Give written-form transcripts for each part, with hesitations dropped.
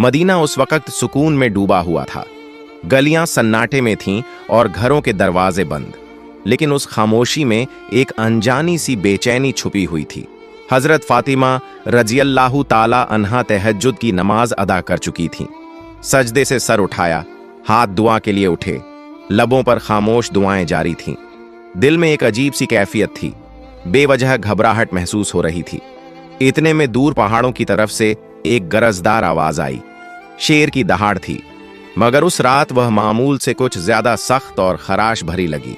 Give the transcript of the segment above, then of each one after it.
Medina उस वक्त सुकून में डूबा हुआ था। गलियां सन्नाटे में थीं और घरों के दरवाजे बंद, लेकिन उस खामोशी में एक अनजानी सी बेचैनी छुपी हुई थी। हजरत फातिमा रजियल्लाहु ताला अन्हा तहज्जुद की नमाज अदा कर चुकी थीं। सजदे से सर उठाया, हाथ दुआ के लिए उठे, लबों पर खामोश दुआएं जारी थीं। दिल में एक अजीब सी कैफियत थी, बेवजह घबराहट महसूस हो रही थी। इतने में दूर पहाड़ों की तरफ से एक गरजदार आवाज आई। शेर की दहाड़ थी, मगर उस रात वह मामूल से कुछ ज्यादा सख्त और खराश भरी लगी।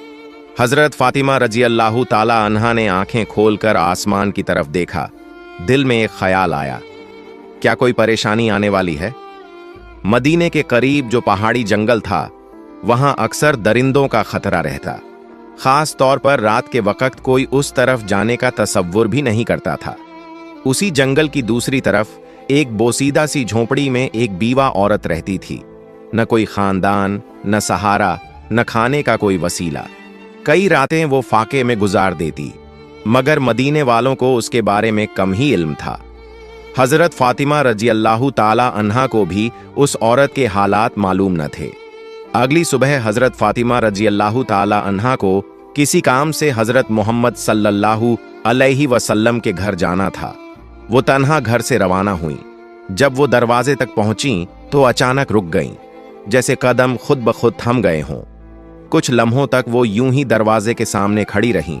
हजरत फातिमा रजियल्लाहु ताला अन्हा ने आंखें खोलकर आसमान की तरफ देखा। दिल में एक ख्याल आया, क्या कोई परेशानी आने वाली है? मदीने के करीब जो पहाड़ी जंगल था, वहां अक्सर दरिंदों का खतरा रहता। खास तौर पर रात के वक्त कोई उस तरफ जाने का तसव्वुर भी नहीं करता था। उसी जंगल की दूसरी तरफ एक बोसीदा सी झोंपड़ी में एक बीवा औरत रहती थी। न कोई खानदान, न सहारा, न खाने का कोई वसीला। कई रातें वो फाके में गुजार देती, मगर मदीने वालों को उसके बारे में कम ही इल्म था। हजरत फातिमा रजियल्लाहु ताला अन्हा को भी उस औरत के हालात मालूम न थे। अगली सुबह हजरत फातिमा रजियल्लाहु ताला अन्हा को किसी काम से हजरत मोहम्मद सल्लल्लाहु अलैहि वसल्लम के घर जाना था। वो तन्हा घर से रवाना हुई। जब वो दरवाजे तक पहुंची तो अचानक रुक गईं, जैसे कदम खुद ब खुद थम गए हों। कुछ लम्हों तक वो यूं ही दरवाजे के सामने खड़ी रहीं।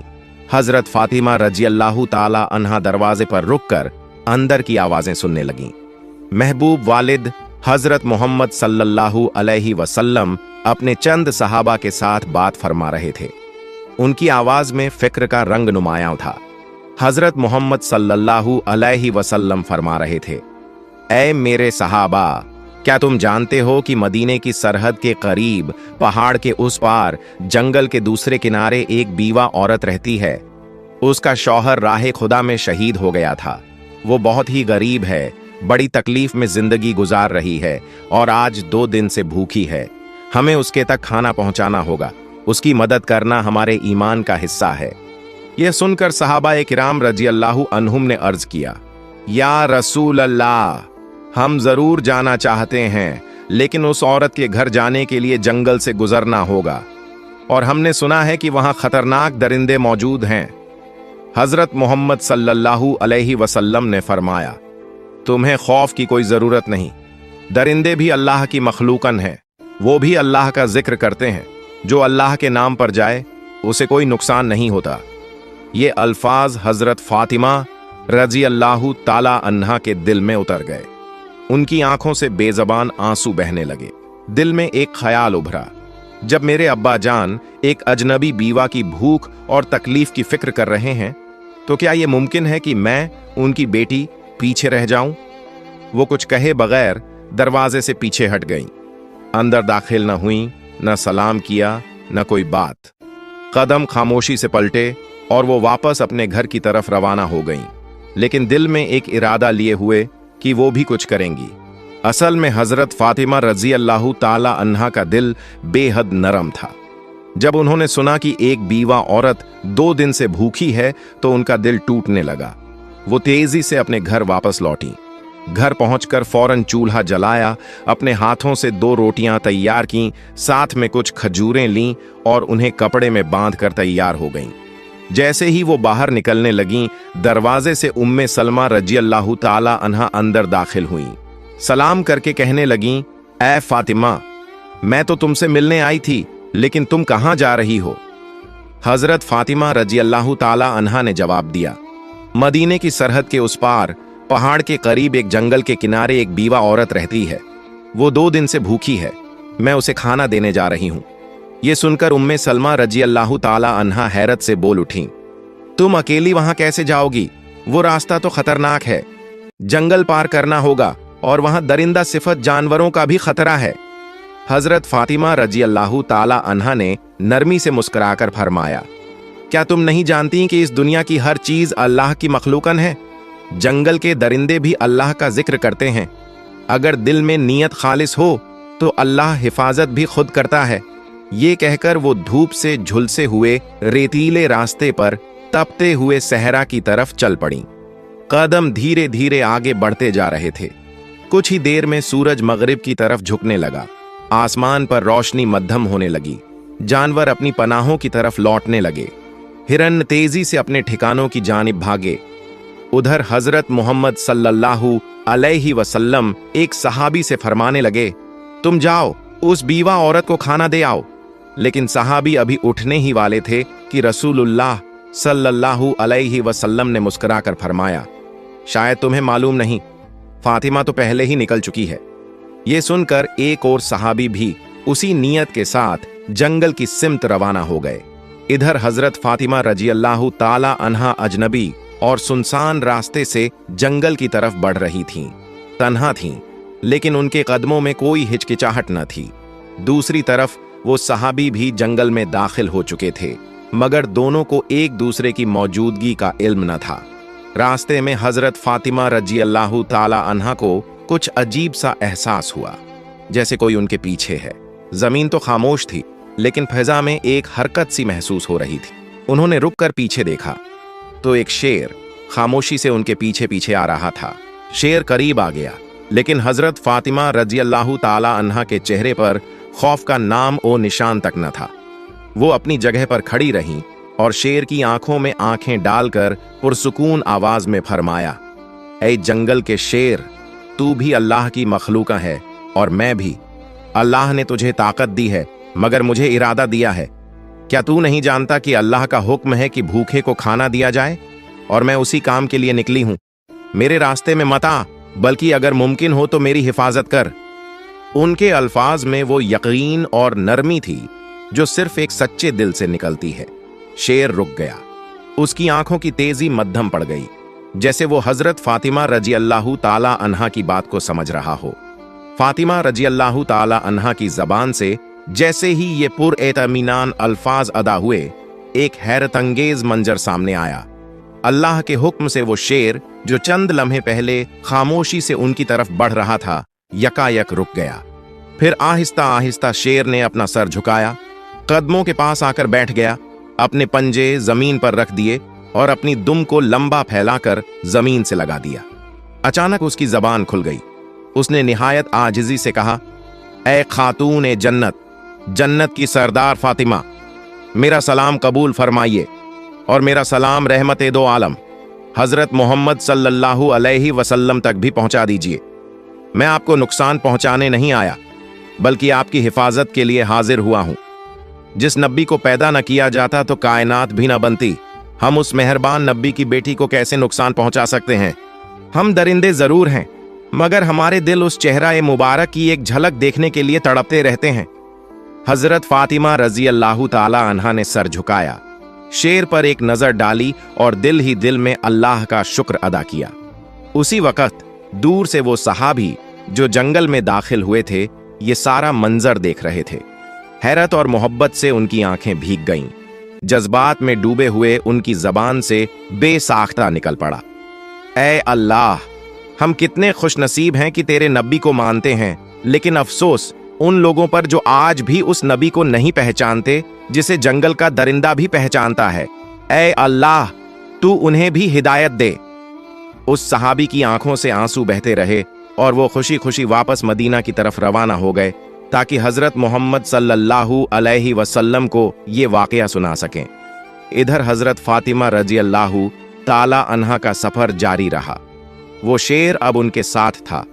हजरत फातिमा रजियल्लाहु ताला अन्हा दरवाजे पर रुककर अंदर की आवाजें सुनने लगीं। महबूब वालिद हजरत मोहम्मद सल्लल्लाहु अलैहि वसल्लम अपने चंद सहाबा के साथ बात फरमा रहे थे। उनकी आवाज में फिक्र का रंग नुमायां था। हजरत मोहम्मद सल्लल्लाहु अलैहि वसल्लम फरमा रहे थे, ऐ मेरे सहाबा, क्या तुम जानते हो कि मदीने की सरहद के करीब पहाड़ के उस पार जंगल के दूसरे किनारे एक बीवा औरत रहती है। उसका शौहर राह खुदा में शहीद हो गया था। वो बहुत ही गरीब है, बड़ी तकलीफ में जिंदगी गुजार रही है और आज 2 दिन से भूखी है। हमें उसके तक खाना पहुंचाना होगा। उसकी मदद करना हमारे ईमान का हिस्सा है। यह सुनकर सहाबा किराम रजियल्लाहु अन्हुम ने अर्ज किया, या रसूल अल्लाह, हम जरूर जाना चाहते हैं, लेकिन उस औरत के घर जाने के लिए जंगल से गुजरना होगा और हमने सुना है कि वहां खतरनाक दरिंदे मौजूद हैं। हजरत मोहम्मद सल्लल्लाहु अलैहि वसल्लम ने फरमाया, तुम्हें खौफ की कोई जरूरत नहीं। दरिंदे भी अल्लाह की मखलूकन हैं, वो भी अल्लाह का जिक्र करते हैं। जो अल्लाह के नाम पर जाए उसे कोई नुकसान नहीं होता। ये अल्फाज हजरत फातिमा रजियल्लाहु ताला अन्हा के दिल में उतर गए। उनकी आंखों से बेजबान आंसू बहने लगे। दिल में एक ख्याल उभरा, जब मेरे अब्बा जान एक अजनबी बीवा की भूख और तकलीफ की फिक्र कर रहे हैं, तो क्या यह मुमकिन है कि मैं उनकी बेटी पीछे रह जाऊं? वो कुछ कहे बगैर दरवाजे से पीछे हट गईं। अंदर दाखिल न हुई, न सलाम किया, न कोई बात। कदम खामोशी से पलटे और वो वापस अपने घर की तरफ रवाना हो गईं, लेकिन दिल में एक इरादा लिए हुए कि वो भी कुछ करेंगी। असल में हजरत फातिमा रजियल्लाहु ताला अन्हा का दिल बेहद नरम था। जब उन्होंने सुना कि एक बीवा औरत 2 दिन से भूखी है तो उनका दिल टूटने लगा। वो तेजी से अपने घर वापस लौटी। घर पहुंचकर फौरन चूल्हा जलाया, अपने हाथों से 2 रोटियां तैयार कीं, साथ में कुछ खजूरें लीं और उन्हें कपड़े में बांधकर तैयार हो गईं। जैसे ही वो बाहर निकलने लगीं, दरवाजे से उम्मे सलमा रजियल्लाहु ताला अन्हा अंदर दाखिल हुईं। सलाम करके कहने लगीं, ऐ फातिमा, मैं तो तुमसे मिलने आई थी, लेकिन तुम कहां जा रही हो? हजरत फातिमा रजियल्लाहु ताला अन्हा ने जवाब दिया, मदीने की सरहद के उस पार पहाड़ के करीब एक जंगल के किनारे एक बीवा औरत रहती है। वो 2 दिन से भूखी है, मैं उसे खाना देने जा रही हूं। ये सुनकर उम्मे सलमा रजियल्लाहु ताला अन्हा हैरत से बोल उठी, तुम अकेली वहां कैसे जाओगी? वो रास्ता तो खतरनाक है, जंगल पार करना होगा और वहां दरिंदा सिफत जानवरों का भी खतरा है। हजरत फातिमा रजियल्लाहु ताला अन्हा ने नरमी से मुस्कुराकर फरमाया, क्या तुम नहीं जानती कि इस दुनिया की हर चीज अल्लाह की मखलूकन है? जंगल के दरिंदे भी अल्लाह का जिक्र करते हैं। अगर दिल में नीयत खालिस हो तो अल्लाह हिफाजत भी खुद करता है। ये कहकर वो धूप से झुलसे हुए रेतीले रास्ते पर तपते हुए सहरा की तरफ चल पड़ी। कदम धीरे धीरे आगे बढ़ते जा रहे थे। कुछ ही देर में सूरज मगरिब की तरफ झुकने लगा। आसमान पर रोशनी मध्यम होने लगी। जानवर अपनी पनाहों की तरफ लौटने लगे। हिरन तेजी से अपने ठिकानों की जानिब भागे। उधर हजरत मोहम्मद सल्लल्लाहु अलैहि वसल्लम एक सहाबी से फरमाने लगे, तुम जाओ उस बीवा औरत को खाना दे आओ। लेकिन सहाबी अभी उठने ही वाले थे कि रसूलुल्लाह सल्लल्लाहु अलैहि वसल्लम ने मुस्कुराकर फरमाया, शायद तुम्हें मालूम नहीं, फातिमा तो पहले ही निकल चुकी है। ये सुनकर एक और सहाबी भी उसी नियत के साथ जंगल की सिमत रवाना हो गए। इधर हजरत फातिमा रजी अल्लाह ताला अन्हा अजनबी और सुनसान रास्ते से जंगल की तरफ बढ़ रही थीं। तन्हा थीं, लेकिन उनके कदमों में कोई हिचकिचाहट न थी। दूसरी तरफ वो सहाबी भी जंगल में दाखिल हो चुके थे, मगर दोनों को एक दूसरे की मौजूदगी का इल्म न था। रास्ते में हजरत फातिमा रजी अल्लाह ताला अन्हा को कुछ अजीब सा एहसास हुआ, जैसे कोई उनके पीछे है। जमीन तो खामोश थी, लेकिन फिजा में एक हरकत सी महसूस हो रही थी। उन्होंने रुक कर पीछे देखा तो एक शेर खामोशी से उनके पीछे पीछे आ रहा था। शेर करीब आ गया, लेकिन हजरत फातिमा रजी अल्लाह ताला अन्हा के चेहरे पर खौफ का नाम और निशान तक न था। वो अपनी जगह पर खड़ी रहीं और शेर की आंखों में आंखें डालकर पुरसुकून आवाज में फरमाया, ऐ जंगल के शेर, तू भी अल्लाह की मखलूका है और मैं भी। अल्लाह ने तुझे ताकत दी है, मगर मुझे इरादा दिया है। क्या तू नहीं जानता कि अल्लाह का हुक्म है कि भूखे को खाना दिया जाए, और मैं उसी काम के लिए निकली हूं। मेरे रास्ते में मत आ, बल्कि अगर मुमकिन हो तो मेरी हिफाजत कर। उनके अल्फाज में वो यकीन और नरमी थी जो सिर्फ एक सच्चे दिल से निकलती है। शेर रुक गया। उसकी आंखों की तेजी मध्यम पड़ गई, जैसे वो हजरत फातिमा रजी अल्लाह ताला अन्हा की बात को समझ रहा हो। फातिमा रजी अल्लाह ताला अन्हा की जबान से जैसे ही ये पुरएतमीनान अल्फाज अदा हुए, एक हैरतंगेज मंजर सामने आया। अल्लाह के हुक्म से वो शेर जो चंद लम्हे पहले खामोशी से उनकी तरफ बढ़ रहा था, यकायक रुक गया। फिर आहिस्ता आहिस्ता शेर ने अपना सर झुकाया, कदमों के पास आकर बैठ गया, अपने पंजे जमीन पर रख दिए और अपनी दुम को लंबा फैलाकर जमीन से लगा दिया। अचानक उसकी जबान खुल गई। उसने निहायत आजिजी से कहा, ऐ खातून ए जन्नत, जन्नत की सरदार फातिमा, मेरा सलाम कबूल फरमाइए और मेरा सलाम रहमत दो आलम हजरत मोहम्मद सल्लल्लाहु अलैहि वसल्लम तक भी पहुंचा दीजिए। मैं आपको नुकसान पहुंचाने नहीं आया, बल्कि आपकी हिफाजत के लिए हाजिर हुआ हूं। जिस नब्बी को पैदा न किया जाता तो कायनात भी न बनती। हम उस मेहरबान नब्बी की बेटी को कैसे नुकसान पहुंचा सकते हैं? हम दरिंदे जरूर हैं, मगर हमारे दिल उस चेहरा मुबारक की एक झलक देखने के लिए तड़पते रहते हैं। हजरत फातिमा रजी अल्लाह ताला अन्हा ने सर झुकाया, शेर पर एक नजर डाली और दिल ही दिल में अल्लाह का शुक्र अदा किया। उसी वक्त दूर से वो सहाबी जो जंगल में दाखिल हुए थे, ये सारा मंजर देख रहे थे। हैरत और मोहब्बत से उनकी आंखें भीग गईं। जज्बात में डूबे हुए उनकी जबान से बेसाख्ता निकल पड़ा, ऐ अल्लाह, हम कितने खुशनसीब हैं कि तेरे नबी को मानते हैं, लेकिन अफसोस उन लोगों पर जो आज भी उस नबी को नहीं पहचानते जिसे जंगल का दरिंदा भी पहचानता है। ऐ अल्लाह, तू उन्हें भी हिदायत दे। उस सहाबी की आंखों से आंसू बहते रहे और वो खुशी खुशी वापस मदीना की तरफ रवाना हो गए, ताकि हजरत मोहम्मद सल्लल्लाहु अलैहि वसल्लम को ये वाकया सुना सकें। इधर हजरत फातिमा रजी अल्लाह ताला अन्हा का सफर जारी रहा। वो शेर अब उनके साथ था,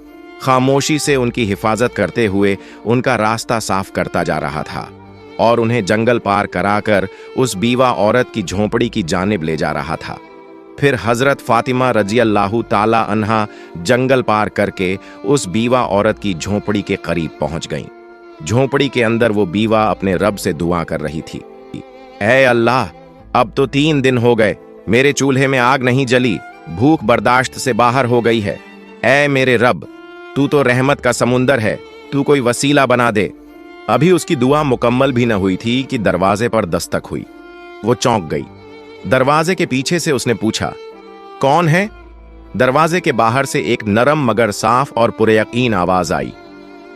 खामोशी से उनकी हिफाजत करते हुए उनका रास्ता साफ करता जा रहा था और उन्हें जंगल पार कराकर उस बीवा औरत की झोंपड़ी की जानिब ले जा रहा था। फिर हजरत फातिमा रजी अल्लाह ताला अन्हा जंगल पार करके उस बीवा औरत की झोंपड़ी के करीब पहुंच गईं। झोंपड़ी के अंदर वो बीवा अपने रब से दुआ कर रही थी, ऐ अल्लाह, अब तो 3 दिन हो गए, मेरे चूल्हे में आग नहीं जली, भूख बर्दाश्त से बाहर हो गई है। ऐ मेरे रब, तू तो रहमत का समुंदर है, तू कोई वसीला बना दे। अभी उसकी दुआ मुकम्मल भी न हुई थी कि दरवाजे पर दस्तक हुई। वो चौंक गई। दरवाजे के पीछे से उसने पूछा, कौन है? दरवाजे के बाहर से एक नरम मगर साफ और पुरयकीन आवाज आई,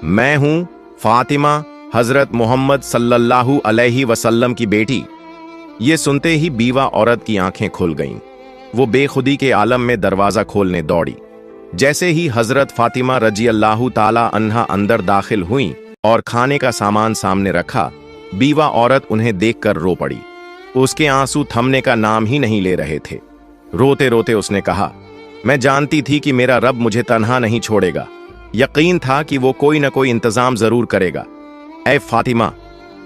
मैं हूं फातिमा, हजरत मोहम्मद सल्लल्लाहु अलैहि वसल्लम की बेटी। ये सुनते ही बीवा औरत की आंखें खुल गईं। वो बेखुदी के आलम में दरवाजा खोलने दौड़ी। जैसे ही हजरत फातिमा रजी अल्लाह ताला अन्हा अंदर दाखिल हुई और खाने का सामान सामने रखा, बीवा औरत उन्हें देखकर रो पड़ी। उसके आंसू थमने का नाम ही नहीं ले रहे थे। रोते रोते उसने कहा, मैं जानती थी कि मेरा रब मुझे तन्हा नहीं छोड़ेगा। यकीन था कि वो कोई न कोई इंतजाम जरूर करेगा। ऐ फातिमा,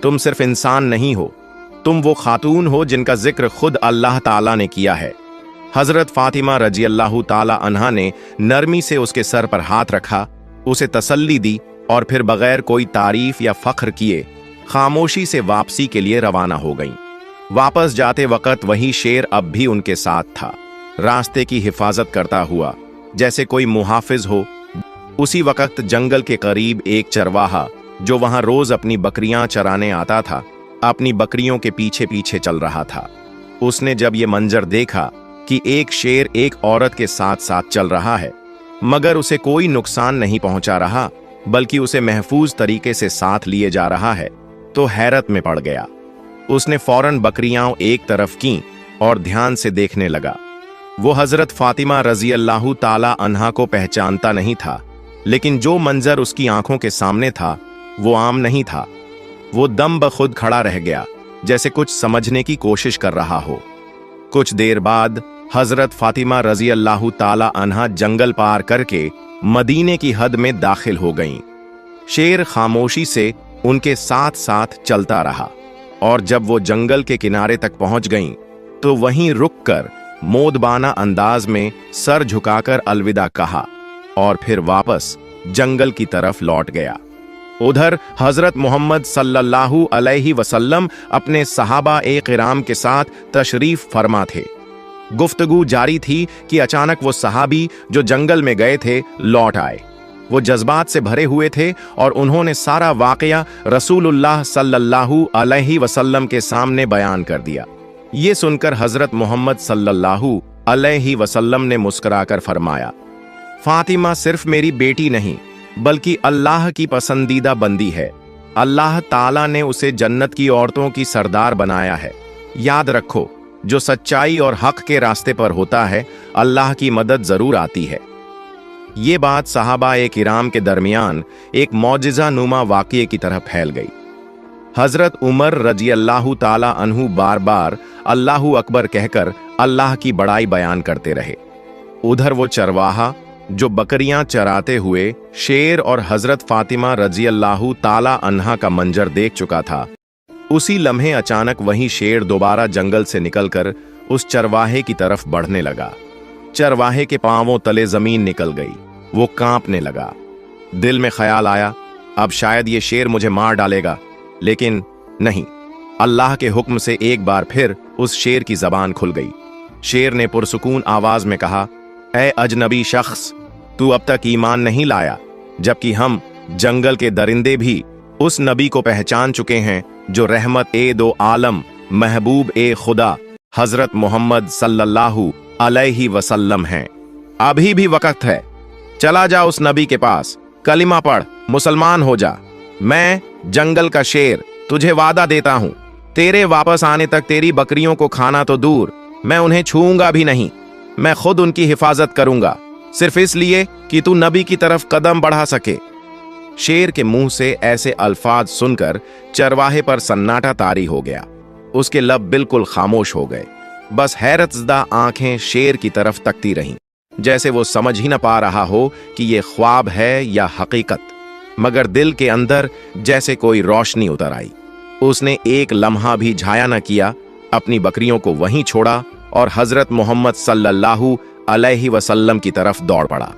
तुम सिर्फ इंसान नहीं हो, तुम वो खातून हो जिनका जिक्र खुद अल्लाह ताला ने किया है। हजरत फातिमा रजी अल्लाह ताला अन्हा ने नरमी से उसके सर पर हाथ रखा, उसे तसल्ली दी और फिर बगैर कोई तारीफ या फख्र किए खामोशी से वापसी के लिए रवाना हो गईं। वापस जाते वक्त वही शेर अब भी उनके साथ था, रास्ते की हिफाजत करता हुआ जैसे कोई मुहाफिज हो। उसी वक्त जंगल के करीब एक चरवाहा जो वहां रोज अपनी बकरियां चराने आता था, अपनी बकरियों के पीछे पीछे चल रहा था। उसने जब ये मंजर देखा कि एक शेर एक औरत के साथ साथ चल रहा है, मगर उसे कोई नुकसान नहीं पहुंचा रहा बल्कि उसे महफूज तरीके से साथ लिए जा रहा है, तो हैरत में पड़ गया। उसने फौरन बकरियां एक तरफ की और ध्यान से देखने लगा। वो हजरत फातिमा रजी अल्लाह ताला अन्हा को पहचानता नहीं था, लेकिन जो मंजर उसकी आंखों के सामने था वो आम नहीं था। वो दम बखुद खड़ा रह गया, जैसे कुछ समझने की कोशिश कर रहा हो। कुछ देर बाद हजरत फातिमा रजी अल्लाह ताला अन्हा जंगल पार करके मदीने की हद में दाखिल हो गईं। शेर खामोशी से उनके साथ साथ चलता रहा और जब वो जंगल के किनारे तक पहुंच गईं, तो वहीं रुककर मोदबाना अंदाज में सर झुकाकर अलविदा कहा और फिर वापस जंगल की तरफ लौट गया। उधर हजरत मोहम्मद सल्लल्लाहु अलैहि वसल्लम अपने सहाबा ए किराम के साथ तशरीफ फरमा थे। गुफ्तगू जारी थी कि अचानक वो सहाबी जो जंगल में गए थे लौट आए। वो जज्बात से भरे हुए थे और उन्होंने सारा वाकया रसूलुल्लाह सल्लल्लाहु अलैहि वसल्लम के सामने बयान कर दिया। ये सुनकर हजरत मोहम्मद सल्लल्लाहु अलैहि वसल्लम ने मुस्कुराकर फरमाया, फातिमा सिर्फ मेरी बेटी नहीं बल्कि अल्लाह की पसंदीदा बंदी है। अल्लाह ताला ने उसे जन्नत की औरतों की सरदार बनाया है। याद रखो, जो सच्चाई और हक के रास्ते पर होता है, अल्लाह की मदद जरूर आती है। ये बात सहाबा ए किराम के दरमियान एक मौजिज़ा नुमा वाक़ये की तरह फैल गई। हजरत उमर रजी अल्लाह ताला अन्हु बार बार अल्लाहु अकबर कहकर अल्लाह की बड़ाई बयान करते रहे। उधर वो चरवाहा जो बकरियां चराते हुए शेर और हजरत फातिमा रजी अल्लाह ताला अन्हा का मंजर देख चुका था, उसी लम्हे अचानक वही शेर दोबारा जंगल से निकलकर उस चरवाहे की तरफ बढ़ने लगा। चरवाहे के पांवों तले जमीन निकल गई। वो कांपने लगा। दिल में ख्याल आया, अब शायद ये शेर मुझे मार डालेगा, लेकिन नहीं। अल्लाह के हुक्म से एक बार फिर उस शेर की जबान खुल गई। शेर ने पुरसुकून आवाज में कहा, ऐ अजनबी शख्स, तू अब तक ईमान नहीं लाया, जबकि हम जंगल के दरिंदे भी उस नबी को पहचान चुके हैं जो रहमत ए दो आलम महबूब ए खुदा हजरत मोहम्मद सल्लल्लाहु अलैहि वसल्लम हैं। अभी भी वक्त है, चला जा उस नबी के पास, कलिमा पढ़, मुसलमान हो जा। मैं जंगल का शेर तुझे वादा देता हूं, तेरे वापस आने तक तेरी बकरियों को खाना तो दूर, मैं उन्हें छूऊंगा भी नहीं। मैं खुद उनकी हिफाजत करूंगा, सिर्फ इसलिए कि तू नबी की तरफ कदम बढ़ा सके। शेर के मुंह से ऐसे अल्फाज सुनकर चरवाहे पर सन्नाटा तारी हो गया। उसके लब बिल्कुल खामोश हो गए। बस हैरतज़दा आंखें शेर की तरफ तकती रहीं, जैसे वो समझ ही न पा रहा हो कि ये ख्वाब है या हकीकत। मगर दिल के अंदर जैसे कोई रोशनी उतर आई। उसने एक लम्हा भी झाया न किया, अपनी बकरियों को वहीं छोड़ा और हजरत मोहम्मद सल्लल्लाहु अलैहि वसल्लम की तरफ दौड़ पड़ा।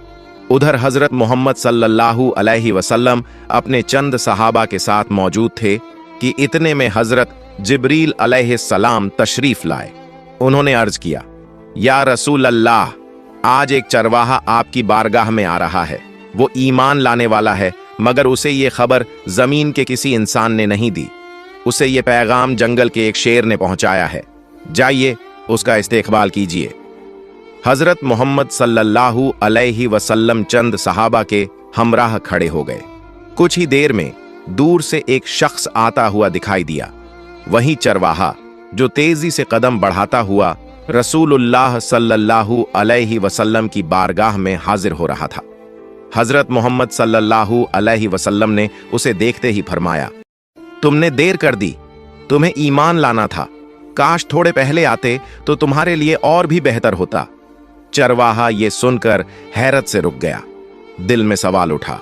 उधर हजरत मोहम्मद सल्लल्लाहु अलैहि वसल्लम अपने चंद सहाबा के साथ मौजूद थे कि इतने में हजरत जिब्रील अलैहिस्सलाम तशरीफ लाए। उन्होंने अर्ज किया, या रसूल अल्लाह, आज एक चरवाहा आपकी बारगाह में आ रहा है। वो ईमान लाने वाला है, मगर उसे ये खबर जमीन के किसी इंसान ने नहीं दी। उसे ये पैगाम जंगल के एक शेर ने पहुंचाया है। जाइए, उसका इस्तेकबाल कीजिए। हजरत मोहम्मद सल्लल्लाहु अलैहि वसल्लम चंद सहाबा के हमराह खड़े हो गए। कुछ ही देर में दूर से एक शख्स आता हुआ दिखाई दिया। वही चरवाहा जो तेजी से कदम बढ़ाता हुआ रसूलुल्लाह सल्लल्लाहु अलैहि वसल्लम की बारगाह में हाजिर हो रहा था। हजरत मोहम्मद सल्लल्लाहु अलैहि वसल्लम ने उसे देखते ही फरमाया, तुमने देर कर दी, तुम्हें ईमान लाना था, काश थोड़े पहले आते तो तुम्हारे लिए और भी बेहतर होता। चरवाहा ये सुनकर हैरत से रुक गया। दिल में सवाल उठा,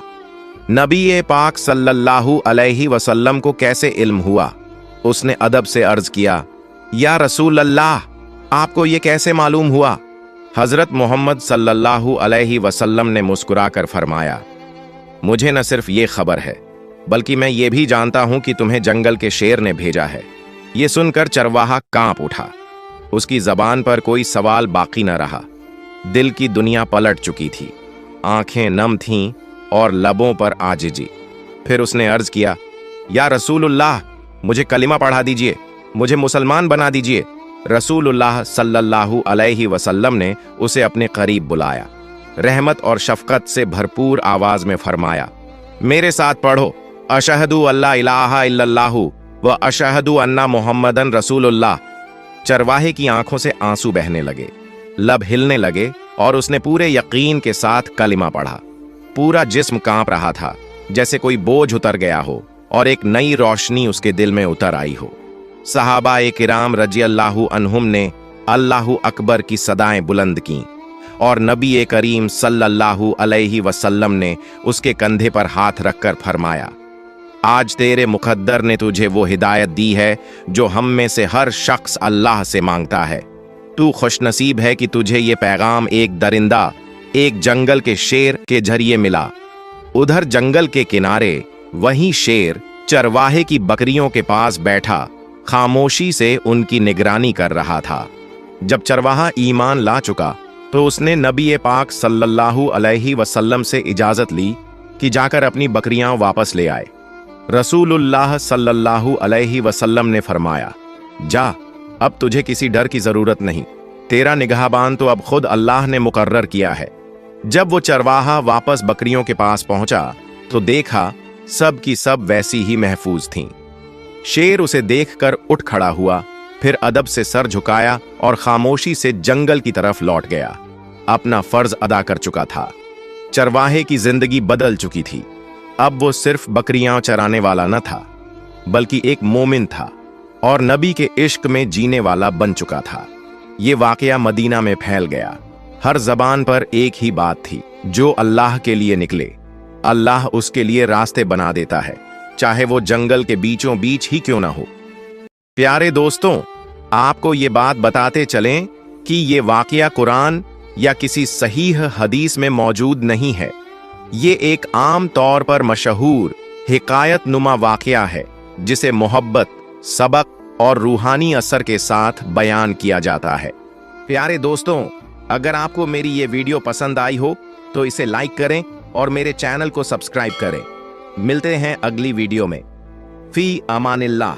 नबी पाक सल्लल्लाहु अलैहि वसल्लम को कैसे इल्म हुआ? उसने अदब से अर्ज किया, या रसूल अल्लाह, आपको ये कैसे मालूम हुआ? हजरत मोहम्मद सल्लल्लाहु अलैहि वसल्लम ने मुस्कुराकर फरमाया, मुझे न सिर्फ ये खबर है, बल्कि मैं ये भी जानता हूं कि तुम्हें जंगल के शेर ने भेजा है। ये सुनकर चरवाहा कांप उठा। उसकी जबान पर कोई सवाल बाकी न रहा। दिल की दुनिया पलट चुकी थी, आंखें नम थीं और लबों पर आजिजी। फिर उसने अर्ज किया, या रसूलुल्लाह, मुझे कलिमा पढ़ा दीजिए, मुझे मुसलमान बना दीजिए। रसूलुल्लाह सल्लल्लाहु अलैहि वसल्लम ने उसे अपने करीब बुलाया। रहमत और शफकत से भरपूर आवाज में फरमाया, मेरे साथ पढ़ो, अशहदु अल्ला इलाहा इल्लल्लाहु व अशहदु अन्ना मुहम्मदन रसूलुल्लाह। चरवाहे की आंखों से आंसू बहने लगे, लब हिलने लगे और उसने पूरे यकीन के साथ कलिमा पढ़ा। पूरा जिस्म कांप रहा था, जैसे कोई बोझ उतर गया हो और एक नई रोशनी उसके दिल में उतर आई हो। सहाबाए किराम रज़ियल्लाहु अन्हुम ने अल्लाहु अकबर की सदाएं बुलंद की और नबी करीम सल्लल्लाहु अलैहि वसल्लम ने उसके कंधे पर हाथ रखकर फरमाया, आज तेरे मुकद्दर ने तुझे वो हिदायत दी है जो हम में से हर शख्स अल्लाह से मांगता है। तू खुशनसीब है कि तुझे ये पैगाम एक दरिंदा, एक जंगल के शेर के जरिए मिला। उधर जंगल के किनारे वही शेर चरवाहे की बकरियों के पास बैठा खामोशी से उनकी निगरानी कर रहा था। जब चरवाहा ईमान ला चुका तो उसने नबी पाक सल्लल्लाहु अलैहि वसल्लम से इजाजत ली कि जाकर अपनी बकरियां वापस ले आए। रसूलुल्लाह सल्लल्लाहु अलैहि वसल्लम ने फरमाया, जा, अब तुझे किसी डर की जरूरत नहीं, तेरा निगहबान तो अब खुद अल्लाह ने मुकर्रर किया है। जब वो चरवाहा वापस बकरियों के पास पहुंचा तो देखा सब की सब वैसी ही महफूज थीं। शेर उसे देखकर उठ खड़ा हुआ, फिर अदब से सर झुकाया और खामोशी से जंगल की तरफ लौट गया। अपना फर्ज अदा कर चुका था। चरवाहे की जिंदगी बदल चुकी थी। अब वो सिर्फ बकरियां चराने वाला न था, बल्कि एक मोमिन था और नबी के इश्क में जीने वाला बन चुका था। ये वाकया मदीना में फैल गया। हर जबान पर एक ही बात थी, जो अल्लाह के लिए निकले, अल्लाह उसके लिए रास्ते बना देता है, चाहे वो जंगल के बीचों बीच ही क्यों ना हो। प्यारे दोस्तों, आपको ये बात बताते चलें कि ये वाकया कुरान या किसी सहीह हदीस में मौजूद नहीं है। ये एक आम तौर पर मशहूर हिकायत नुमा वाकया है, जिसे मोहब्बत, सबक और रूहानी असर के साथ बयान किया जाता है। प्यारे दोस्तों, अगर आपको मेरी ये वीडियो पसंद आई हो तो इसे लाइक करें और मेरे चैनल को सब्सक्राइब करें। मिलते हैं अगली वीडियो में। फी अमानिल्लाह।